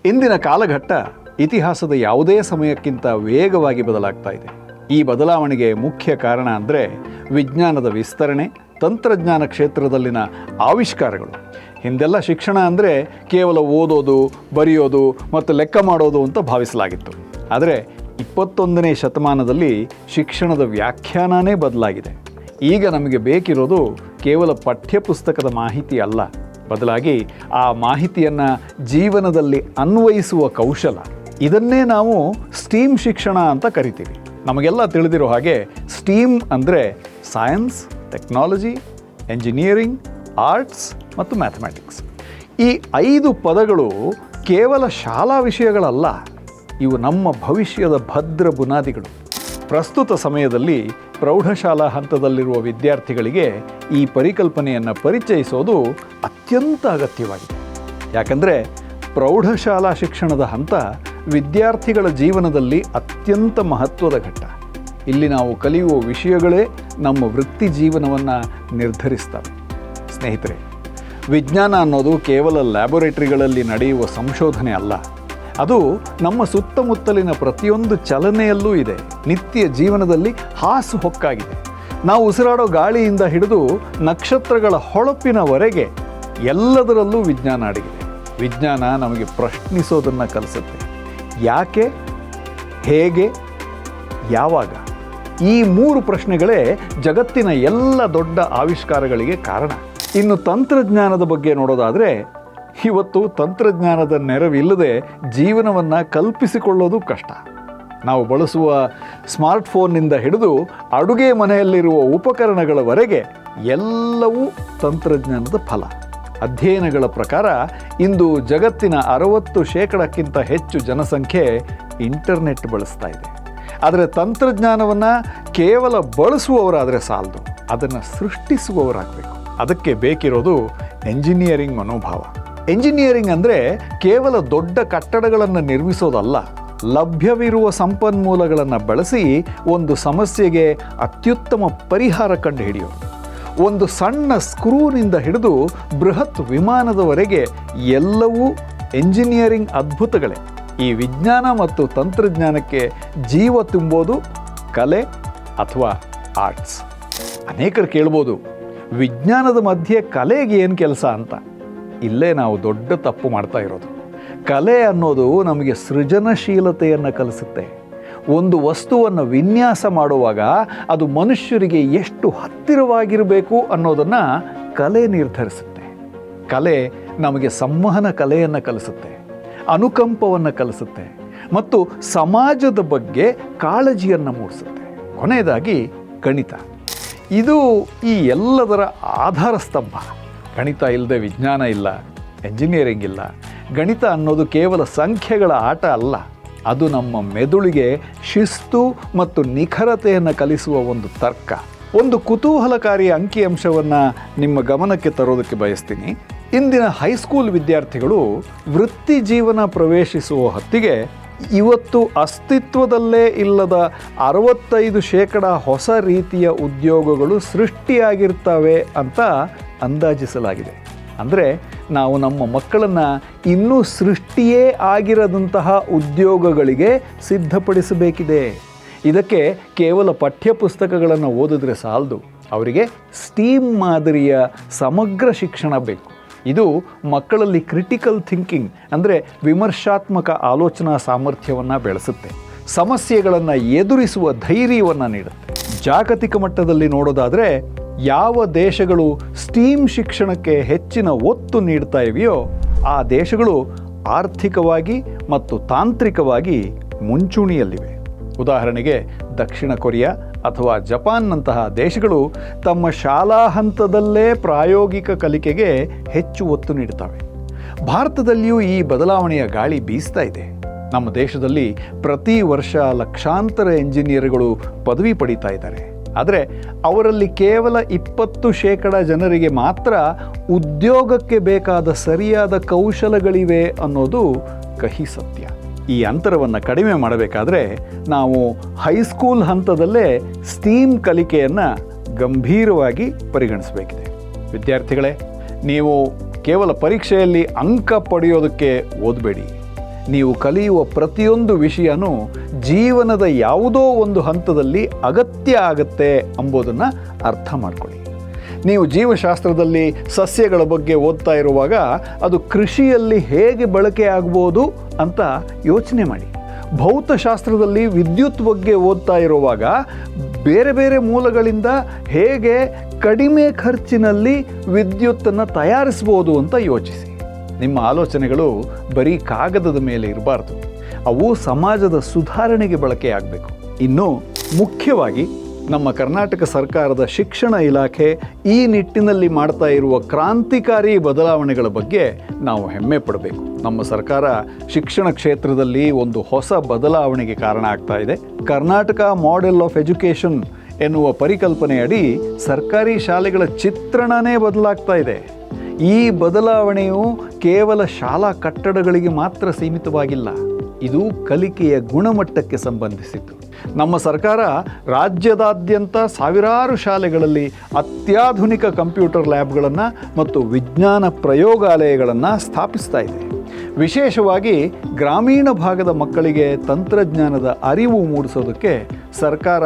ಇಂದಿನ ಕಾಲಘಟ್ಟ ಇತಿಹಾಸದ ಯಾವುದೇ ಸಮಯಕ್ಕಿಂತ ವೇಗವಾಗಿ ಬದಲಾಗ್ತಾ ಇದೆ. ಈ ಬದಲಾವಣೆಗೆ ಮುಖ್ಯ ಕಾರಣ ಅಂದರೆ ವಿಜ್ಞಾನದ ವಿಸ್ತರಣೆ, ತಂತ್ರಜ್ಞಾನ ಕ್ಷೇತ್ರದಲ್ಲಿನ ಆವಿಷ್ಕಾರಗಳು. ಹಿಂದೆಲ್ಲ ಶಿಕ್ಷಣ ಅಂದರೆ ಕೇವಲ ಓದೋದು, ಬರೆಯೋದು ಮತ್ತು ಲೆಕ್ಕ ಮಾಡೋದು ಅಂತ ಭಾವಿಸಲಾಗಿತ್ತು. ಆದರೆ 21ನೇ ಶತಮಾನದಲ್ಲಿ ಶಿಕ್ಷಣದ ವ್ಯಾಖ್ಯಾನನೇ ಬದಲಾಗಿದೆ. ಈಗ ನಮಗೆ ಬೇಕಿರೋದು ಕೇವಲ ಪಠ್ಯಪುಸ್ತಕದ ಮಾಹಿತಿ ಅಲ್ಲ, ಬದಲಾಗಿ ಆ ಮಾಹಿತಿಯನ್ನು ಜೀವನದಲ್ಲಿ ಅನ್ವಯಿಸುವ ಕೌಶಲ. ಇದನ್ನೇ ನಾವು ಸ್ಟೀಮ್ ಶಿಕ್ಷಣ ಅಂತ ಕರಿತೀವಿ. ನಮಗೆಲ್ಲ ತಿಳಿದಿರೋ ಹಾಗೆ ಸ್ಟೀಮ್ ಅಂದರೆ ಸೈನ್ಸ್, ಟೆಕ್ನಾಲಜಿ, ಎಂಜಿನಿಯರಿಂಗ್, ಆರ್ಟ್ಸ್ ಮತ್ತು ಮ್ಯಾಥಮೆಟಿಕ್ಸ್. ಈ 5 ಪದಗಳು ಕೇವಲ ಶಾಲಾ ವಿಷಯಗಳಲ್ಲ, ಇವು ನಮ್ಮ ಭವಿಷ್ಯದ ಭದ್ರ ಬುನಾದಿಗಳು. ಪ್ರಸ್ತುತ ಸಮಯದಲ್ಲಿ ಪ್ರೌಢಶಾಲಾ ಹಂತದಲ್ಲಿರುವ ವಿದ್ಯಾರ್ಥಿಗಳಿಗೆ ಈ ಪರಿಕಲ್ಪನೆಯನ್ನು ಪರಿಚಯಿಸೋದು ಅತ್ಯಂತ ಅಗತ್ಯವಾಗಿದೆ. ಯಾಕಂದರೆ ಪ್ರೌಢಶಾಲಾ ಶಿಕ್ಷಣದ ಹಂತ ವಿದ್ಯಾರ್ಥಿಗಳ ಜೀವನದಲ್ಲಿ ಅತ್ಯಂತ ಮಹತ್ವದ ಘಟ್ಟ. ಇಲ್ಲಿ ನಾವು ಕಲಿಯುವ ವಿಷಯಗಳೇ ನಮ್ಮ ವೃತ್ತಿ ಜೀವನವನ್ನು ನಿರ್ಧರಿಸ್ತವೆ. ಸ್ನೇಹಿತರೆ, ವಿಜ್ಞಾನ ಅನ್ನೋದು ಕೇವಲ ಲ್ಯಾಬೊರೇಟರಿಗಳಲ್ಲಿ ನಡೆಯುವ ಸಂಶೋಧನೆ ಅಲ್ಲ, ಅದು ನಮ್ಮ ಸುತ್ತಮುತ್ತಲಿನ ಪ್ರತಿಯೊಂದು ಚಲನೆಯಲ್ಲೂ ಇದೆ. ನಿತ್ಯ ಜೀವನದಲ್ಲಿ ಹಾಸು ಹೊಕ್ಕಾಗಿದೆ. ನಾವು ಉಸಿರಾಡೋ ಗಾಳಿಯಿಂದ ಹಿಡಿದು ನಕ್ಷತ್ರಗಳ ಹೊಳಪಿನವರೆಗೆ ಎಲ್ಲದರಲ್ಲೂ ವಿಜ್ಞಾನ ಅಡಗಿದೆ. ವಿಜ್ಞಾನ ನಮಗೆ ಪ್ರಶ್ನಿಸೋದನ್ನು ಕಲಿಸುತ್ತೆ. ಯಾಕೆ, ಹೇಗೆ, ಯಾವಾಗ? ಈ 3 ಪ್ರಶ್ನೆಗಳೇ ಜಗತ್ತಿನ ಎಲ್ಲ ದೊಡ್ಡ ಆವಿಷ್ಕಾರಗಳಿಗೆ ಕಾರಣ. ಇನ್ನು ತಂತ್ರಜ್ಞಾನದ ಬಗ್ಗೆ ನೋಡೋದಾದರೆ, ಇವತ್ತು ತಂತ್ರಜ್ಞಾನದ ನೆರವಿಲ್ಲದೆ ಜೀವನವನ್ನು ಕಲ್ಪಿಸಿಕೊಳ್ಳೋದು ಕಷ್ಟ. ನಾವು ಬಳಸುವ ಸ್ಮಾರ್ಟ್ಫೋನ್ನಿಂದ ಹಿಡಿದು ಅಡುಗೆ ಮನೆಯಲ್ಲಿರುವ ಉಪಕರಣಗಳವರೆಗೆ ಎಲ್ಲವೂ ತಂತ್ರಜ್ಞಾನದ ಫಲ. ಅಧ್ಯಯನಗಳ ಪ್ರಕಾರ ಇಂದು ಜಗತ್ತಿನ 60% ಹೆಚ್ಚು ಜನಸಂಖ್ಯೆ ಇಂಟರ್ನೆಟ್ ಬಳಸ್ತಾ ಇದೆ. ಆದರೆ ತಂತ್ರಜ್ಞಾನವನ್ನು ಕೇವಲ ಬಳಸುವವರಾದರೆ ಸಾಲದು, ಅದನ್ನು ಸೃಷ್ಟಿಸುವವರಾಗಬೇಕು. ಅದಕ್ಕೆ ಬೇಕಿರೋದು ಎಂಜಿನಿಯರಿಂಗ್ ಮನೋಭಾವ. ಎಂಜಿನಿಯರಿಂಗ್ ಅಂದರೆ ಕೇವಲ ದೊಡ್ಡ ಕಟ್ಟಡಗಳನ್ನು ನಿರ್ಮಿಸೋದಲ್ಲ, ಲಭ್ಯವಿರುವ ಸಂಪನ್ಮೂಲಗಳನ್ನು ಬಳಸಿ ಒಂದು ಸಮಸ್ಯೆಗೆ ಅತ್ಯುತ್ತಮ ಪರಿಹಾರ ಕಂಡುಹಿಡಿಯೋದು. ಒಂದು ಸಣ್ಣ ಸ್ಕ್ರೂನಿಂದ ಹಿಡಿದು ಬೃಹತ್ ವಿಮಾನದವರೆಗೆ ಎಲ್ಲವೂ ಎಂಜಿನಿಯರಿಂಗ್ ಅದ್ಭುತಗಳೇ. ಈ ವಿಜ್ಞಾನ ಮತ್ತು ತಂತ್ರಜ್ಞಾನಕ್ಕೆ ಜೀವ ತುಂಬೋದು ಕಲೆ ಅಥವಾ ಆರ್ಟ್ಸ್. ಅನೇಕರು ಕೇಳ್ಬೋದು, ವಿಜ್ಞಾನದ ಮಧ್ಯೆ ಕಲೆಗೆ ಏನು ಕೆಲಸ ಅಂತ. ಇಲ್ಲೇ ನಾವು ದೊಡ್ಡ ತಪ್ಪು ಮಾಡ್ತಾ ಇರೋದು. ಕಲೆ ಅನ್ನೋದು ನಮಗೆ ಸೃಜನಶೀಲತೆಯನ್ನು ಕಲಿಸುತ್ತೆ. ಒಂದು ವಸ್ತುವನ್ನು ವಿನ್ಯಾಸ ಮಾಡುವಾಗ ಅದು ಮನುಷ್ಯರಿಗೆ ಎಷ್ಟು ಹತ್ತಿರವಾಗಿರಬೇಕು ಅನ್ನೋದನ್ನು ಕಲೆ ನಿರ್ಧರಿಸುತ್ತೆ. ಕಲೆ ನಮಗೆ ಸಂವಹನ ಕಲೆಯನ್ನು ಕಲಿಸುತ್ತೆ, ಅನುಕಂಪವನ್ನು ಕಲಿಸುತ್ತೆ ಮತ್ತು ಸಮಾಜದ ಬಗ್ಗೆ ಕಾಳಜಿಯನ್ನು ಮೂಡಿಸುತ್ತೆ. ಕೊನೆಯದಾಗಿ ಗಣಿತ. ಇದು ಈ ಎಲ್ಲದರ ಆಧಾರ ಸ್ತಂಭ. ಗಣಿತ ಇಲ್ಲದೆ ವಿಜ್ಞಾನ ಇಲ್ಲ, ಎಂಜಿನಿಯರಿಂಗ್ ಇಲ್ಲ. ಗಣಿತ ಅನ್ನೋದು ಕೇವಲ ಸಂಖ್ಯೆಗಳ ಆಟ ಅಲ್ಲ, ಅದು ನಮ್ಮ ಮೆದುಳಿಗೆ ಶಿಸ್ತು ಮತ್ತು ನಿಖರತೆಯನ್ನು ಕಲಿಸುವ ಒಂದು ತರ್ಕ. ಒಂದು ಕುತೂಹಲಕಾರಿ ಅಂಕಿಅಂಶವನ್ನು ನಿಮ್ಮ ಗಮನಕ್ಕೆ ತರೋದಕ್ಕೆ ಬಯಸ್ತೀನಿ. ಇಂದಿನ ಹೈಸ್ಕೂಲ್ ವಿದ್ಯಾರ್ಥಿಗಳು ವೃತ್ತಿ ಜೀವನ ಪ್ರವೇಶಿಸುವ ಹೊತ್ತಿಗೆ ಇವತ್ತು ಅಸ್ತಿತ್ವದಲ್ಲೇ ಇಲ್ಲದ 65% ಹೊಸ ರೀತಿಯ ಉದ್ಯೋಗಗಳು ಸೃಷ್ಟಿಯಾಗಿರ್ತವೆ ಅಂತ ಅಂದಾಜಿಸಲಾಗಿದೆ. ಅಂದರೆ ನಾವು ನಮ್ಮ ಮಕ್ಕಳನ್ನು ಇನ್ನೂ ಸೃಷ್ಟಿಯೇ ಆಗಿರದಂತಹ ಉದ್ಯೋಗಗಳಿಗೆ ಸಿದ್ಧಪಡಿಸಬೇಕಿದೆ. ಇದಕ್ಕೆ ಕೇವಲ ಪಠ್ಯಪುಸ್ತಕಗಳನ್ನು ಓದಿದ್ರೆ ಸಾಲದು, ಅವರಿಗೆ ಸ್ಟೀಮ್ ಮಾದರಿಯ ಸಮಗ್ರ ಶಿಕ್ಷಣ ಬೇಕು. ಇದು ಮಕ್ಕಳಲ್ಲಿ ಕ್ರಿಟಿಕಲ್ ಥಿಂಕಿಂಗ್ ಅಂದರೆ ವಿಮರ್ಶಾತ್ಮಕ ಆಲೋಚನಾ ಸಾಮರ್ಥ್ಯವನ್ನು ಬೆಳೆಸುತ್ತೆ, ಸಮಸ್ಯೆಗಳನ್ನು ಎದುರಿಸುವ ಧೈರ್ಯವನ್ನು ನೀಡುತ್ತೆ. ಜಾಗತಿಕ ಮಟ್ಟದಲ್ಲಿ ನೋಡೋದಾದರೆ ಯಾವ ದೇಶಗಳು ಸ್ಟೀಮ್ ಶಿಕ್ಷಣಕ್ಕೆ ಹೆಚ್ಚಿನ ಒತ್ತು ನೀಡ್ತಾ ಇವೆಯೋ ಆ ದೇಶಗಳು ಆರ್ಥಿಕವಾಗಿ ಮತ್ತು ತಾಂತ್ರಿಕವಾಗಿ ಮುಂಚೂಣಿಯಲ್ಲಿವೆ. ಉದಾಹರಣೆಗೆ ದಕ್ಷಿಣ ಕೊರಿಯಾ ಅಥವಾ ಜಪಾನ್ನಂತಹ ದೇಶಗಳು ತಮ್ಮ ಶಾಲಾ ಹಂತದಲ್ಲೇ ಪ್ರಾಯೋಗಿಕ ಕಲಿಕೆಗೆ ಹೆಚ್ಚು ಒತ್ತು ನೀಡುತ್ತವೆ. ಭಾರತದಲ್ಲಿಯೂ ಈ ಬದಲಾವಣೆಯ ಗಾಳಿ ಬೀಸ್ತಾ ಇದೆ. ನಮ್ಮ ದೇಶದಲ್ಲಿ ಪ್ರತಿ ವರ್ಷ ಲಕ್ಷಾಂತರ ಎಂಜಿನಿಯರ್ಗಳು ಪದವಿ ಪಡೀತಾ ಇದ್ದಾರೆ. ಆದರೆ ಅವರಲ್ಲಿ ಕೇವಲ 20% ಜನರಿಗೆ ಮಾತ್ರ ಉದ್ಯೋಗಕ್ಕೆ ಬೇಕಾದ ಸರಿಯಾದ ಕೌಶಲಗಳಿವೆ ಅನ್ನೋದು ಕಹಿ ಸತ್ಯ. ಈ ಅಂತರವನ್ನು ಕಡಿಮೆ ಮಾಡಬೇಕಾದ್ರೆ ನಾವು ಹೈಸ್ಕೂಲ್ ಹಂತದಲ್ಲೇ ಸ್ಟೀಮ್ ಕಲಿಕೆಯನ್ನು ಗಂಭೀರವಾಗಿ ಪರಿಗಣಿಸಬೇಕಿದೆ. ವಿದ್ಯಾರ್ಥಿಗಳೇ, ನೀವು ಕೇವಲ ಪರೀಕ್ಷೆಯಲ್ಲಿ ಅಂಕ ಪಡೆಯೋದಕ್ಕೆ ಓದಬೇಡಿ. ನೀವು ಕಲಿಯುವ ಪ್ರತಿಯೊಂದು ವಿಷಯನೂ ಜೀವನದ ಯಾವುದೋ ಒಂದು ಹಂತದಲ್ಲಿ ಅಗತ್ಯ ಆಗತ್ತೆ ಎಂಬುದನ್ನು ಅರ್ಥ ಮಾಡ್ಕೊಳ್ಳಿ. ನೀವು ಜೀವಶಾಸ್ತ್ರದಲ್ಲಿ ಸಸ್ಯಗಳ ಬಗ್ಗೆ ಓದ್ತಾ ಇರುವಾಗ ಅದು ಕೃಷಿಯಲ್ಲಿ ಹೇಗೆ ಬಳಕೆ ಆಗ್ಬೋದು ಅಂತ ಯೋಚನೆ ಮಾಡಿ. ಭೌತಶಾಸ್ತ್ರದಲ್ಲಿ ವಿದ್ಯುತ್ ಬಗ್ಗೆ ಓದ್ತಾ ಇರುವಾಗ ಬೇರೆ ಬೇರೆ ಮೂಲಗಳಿಂದ ಹೇಗೆ ಕಡಿಮೆ ಖರ್ಚಿನಲ್ಲಿ ವಿದ್ಯುತ್ತನ್ನು ತಯಾರಿಸ್ಬೋದು ಅಂತ ಯೋಚಿಸಿ. ನಿಮ್ಮ ಆಲೋಚನೆಗಳು ಬರೀ ಕಾಗದದ ಮೇಲೆ ಇರಬಾರ್ದು, ಅವು ಸಮಾಜದ ಸುಧಾರಣೆಗೆ ಬಳಕೆಯಾಗಬೇಕು. ಇನ್ನು ಮುಖ್ಯವಾಗಿ ನಮ್ಮ ಕರ್ನಾಟಕ ಸರ್ಕಾರದ ಶಿಕ್ಷಣ ಇಲಾಖೆ ಈ ನಿಟ್ಟಿನಲ್ಲಿ ಮಾಡ್ತಾ ಇರುವ ಕ್ರಾಂತಿಕಾರಿ ಬದಲಾವಣೆಗಳ ಬಗ್ಗೆ ನಾವು ಹೆಮ್ಮೆ ಪಡಬೇಕು. ನಮ್ಮ ಸರ್ಕಾರ ಶಿಕ್ಷಣ ಕ್ಷೇತ್ರದಲ್ಲಿ ಒಂದು ಹೊಸ ಬದಲಾವಣೆಗೆ ಕಾರಣ ಆಗ್ತಾ ಇದೆ. ಕರ್ನಾಟಕ ಮಾಡೆಲ್ ಆಫ್ ಎಜುಕೇಷನ್ ಎನ್ನುವ ಪರಿಕಲ್ಪನೆಯಡಿ ಸರ್ಕಾರಿ ಶಾಲೆಗಳ ಚಿತ್ರಣನೇ ಬದಲಾಗ್ತಾ ಇದೆ. ಈ ಬದಲಾವಣೆಯು ಕೇವಲ ಶಾಲಾ ಕಟ್ಟಡಗಳಿಗೆ ಮಾತ್ರ ಸೀಮಿತವಾಗಿಲ್ಲ, ಇದು ಕಲಿಕೆಯ ಗುಣಮಟ್ಟಕ್ಕೆ ಸಂಬಂಧಿಸಿದ್ದು. ನಮ್ಮ ಸರ್ಕಾರ ರಾಜ್ಯದಾದ್ಯಂತ ಸಾವಿರಾರು ಶಾಲೆಗಳಲ್ಲಿ ಅತ್ಯಾಧುನಿಕ ಕಂಪ್ಯೂಟರ್ ಲ್ಯಾಬ್ಗಳನ್ನು ಮತ್ತು ವಿಜ್ಞಾನ ಪ್ರಯೋಗಾಲಯಗಳನ್ನು ಸ್ಥಾಪಿಸ್ತಾ ಇದೆ. ವಿಶೇಷವಾಗಿ ಗ್ರಾಮೀಣ ಭಾಗದ ಮಕ್ಕಳಿಗೆ ತಂತ್ರಜ್ಞಾನದ ಅರಿವು ಮೂಡಿಸೋದಕ್ಕೆ ಸರ್ಕಾರ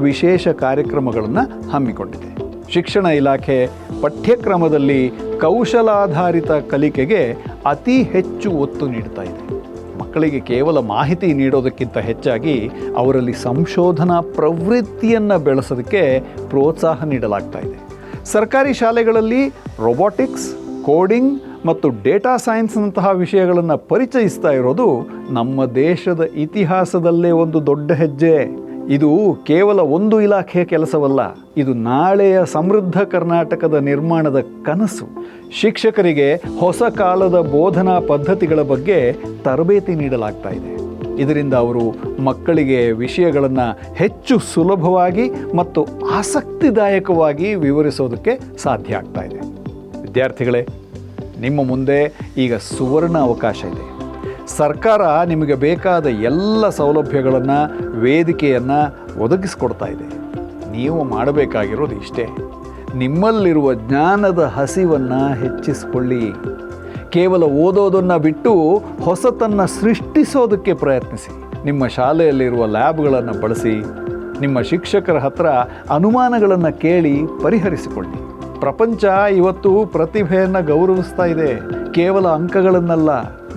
ವಿಶೇಷ ಕಾರ್ಯಕ್ರಮಗಳನ್ನು ಹಮ್ಮಿಕೊಂಡಿದೆ. ಶಿಕ್ಷಣ ಇಲಾಖೆ ಪಠ್ಯಕ್ರಮದಲ್ಲಿ ಕೌಶಲಾಧಾರಿತ ಕಲಿಕೆಗೆ ಅತಿ ಹೆಚ್ಚು ಒತ್ತು ನೀಡ್ತಾ ಇದೆ. ಮಕ್ಕಳಿಗೆ ಕೇವಲ ಮಾಹಿತಿ ನೀಡೋದಕ್ಕಿಂತ ಹೆಚ್ಚಾಗಿ ಅವರಲ್ಲಿ ಸಂಶೋಧನಾ ಪ್ರವೃತ್ತಿಯನ್ನು ಬೆಳೆಸೋದಕ್ಕೆ ಪ್ರೋತ್ಸಾಹ ನೀಡಲಾಗ್ತಾ ಇದೆ. ಸರ್ಕಾರಿ ಶಾಲೆಗಳಲ್ಲಿ ರೋಬೋಟಿಕ್ಸ್, ಕೋಡಿಂಗ್ ಮತ್ತು ಡೇಟಾ ಸೈನ್ಸ್ನಂತಹ ವಿಷಯಗಳನ್ನು ಪರಿಚಯಿಸ್ತಾ ಇರೋದು ನಮ್ಮ ದೇಶದ ಇತಿಹಾಸದಲ್ಲೇ ಒಂದು ದೊಡ್ಡ ಹೆಜ್ಜೆ. ಇದು ಕೇವಲ ಒಂದು ಇಲಾಖೆಯ ಕೆಲಸವಲ್ಲ, ಇದು ನಾಳೆಯ ಸಮೃದ್ಧ ಕರ್ನಾಟಕದ ನಿರ್ಮಾಣದ ಕನಸು. ಶಿಕ್ಷಕರಿಗೆ ಹೊಸ ಕಾಲದ ಬೋಧನಾ ಪದ್ಧತಿಗಳ ಬಗ್ಗೆ ತರಬೇತಿ ನೀಡಲಾಗ್ತಾ ಇದೆ. ಇದರಿಂದ ಅವರು ಮಕ್ಕಳಿಗೆ ವಿಷಯಗಳನ್ನು ಹೆಚ್ಚು ಸುಲಭವಾಗಿ ಮತ್ತು ಆಸಕ್ತಿದಾಯಕವಾಗಿ ವಿವರಿಸೋದಕ್ಕೆ ಸಾಧ್ಯ ಆಗ್ತಾ ಇದೆ. ವಿದ್ಯಾರ್ಥಿಗಳೇ, ನಿಮ್ಮ ಮುಂದೆ ಈಗ ಸುವರ್ಣ ಅವಕಾಶ ಇದೆ. ಸರ್ಕಾರ ನಿಮಗೆ ಬೇಕಾದ ಎಲ್ಲ ಸೌಲಭ್ಯಗಳನ್ನು, ವೇದಿಕೆಯನ್ನು ಒದಗಿಸ್ಕೊಡ್ತಾ ಇದೆ. ನೀವು ಮಾಡಬೇಕಾಗಿರೋದು ಇಷ್ಟೇ: ನಿಮ್ಮಲ್ಲಿರುವ ಜ್ಞಾನದ ಹಸಿವನ್ನು ಹೆಚ್ಚಿಸಿಕೊಳ್ಳಿ. ಕೇವಲ ಓದೋದನ್ನು ಬಿಟ್ಟು ಹೊಸತನ್ನು ಸೃಷ್ಟಿಸೋದಕ್ಕೆ ಪ್ರಯತ್ನಿಸಿ. ನಿಮ್ಮ ಶಾಲೆಯಲ್ಲಿರುವ ಲ್ಯಾಬ್ಗಳನ್ನು ಬಳಸಿ. ನಿಮ್ಮ ಶಿಕ್ಷಕರ ಹತ್ರ ಅನುಮಾನಗಳನ್ನು ಕೇಳಿ ಪರಿಹರಿಸಿಕೊಳ್ಳಿ. ಪ್ರಪಂಚ ಇವತ್ತು ಪ್ರತಿಭೆಯನ್ನು ಗೌರವಿಸ್ತಾ ಇದೆ, ಕೇವಲ ಅಂಕಗಳನ್ನಲ್ಲ.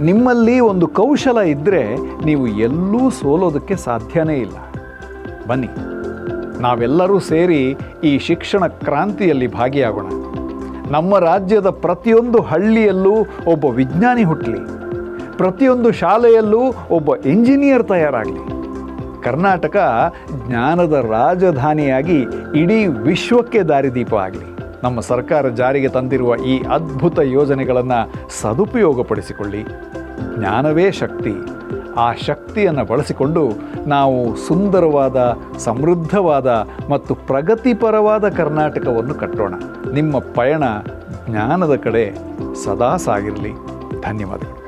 ನಿಮ್ಮಲ್ಲಿ ಒಂದು ಕೌಶಲ ಇದ್ದರೆ ನೀವು ಎಲ್ಲೂ ಸೋಲೋದಕ್ಕೆ ಸಾಧ್ಯನೇ ಇಲ್ಲ. ಬನ್ನಿ, ನಾವೆಲ್ಲರೂ ಸೇರಿ ಈ ಶಿಕ್ಷಣ ಕ್ರಾಂತಿಯಲ್ಲಿ ಭಾಗಿಯಾಗೋಣ. ನಮ್ಮ ರಾಜ್ಯದ ಪ್ರತಿಯೊಂದು ಹಳ್ಳಿಯಲ್ಲೂ ಒಬ್ಬ ವಿಜ್ಞಾನಿ ಹುಟ್ಟಲಿ, ಪ್ರತಿಯೊಂದು ಶಾಲೆಯಲ್ಲೂ ಒಬ್ಬ ಇಂಜಿನಿಯರ್ ತಯಾರಾಗಲಿ. ಕರ್ನಾಟಕ ಜ್ಞಾನದ ರಾಜಧಾನಿಯಾಗಿ ಇಡೀ ವಿಶ್ವಕ್ಕೆ ದಾರಿದೀಪ ಆಗಲಿ. ನಮ್ಮ ಸರ್ಕಾರ ಜಾರಿಗೆ ತಂದಿರುವ ಈ ಅದ್ಭುತ ಯೋಜನೆಗಳನ್ನು ಸದುಪಯೋಗಪಡಿಸಿಕೊಳ್ಳಿ. ಜ್ಞಾನವೇ ಶಕ್ತಿ. ಆ ಶಕ್ತಿಯನ್ನು ಬಳಸಿಕೊಂಡು ನಾವು ಸುಂದರವಾದ, ಸಮೃದ್ಧವಾದ ಮತ್ತು ಪ್ರಗತಿಪರವಾದ ಕರ್ನಾಟಕವನ್ನು ಕಟ್ಟೋಣ. ನಿಮ್ಮ ಪಯಣ ಜ್ಞಾನದ ಕಡೆ ಸದಾ ಸಾಗಿರಲಿ. ಧನ್ಯವಾದಗಳು.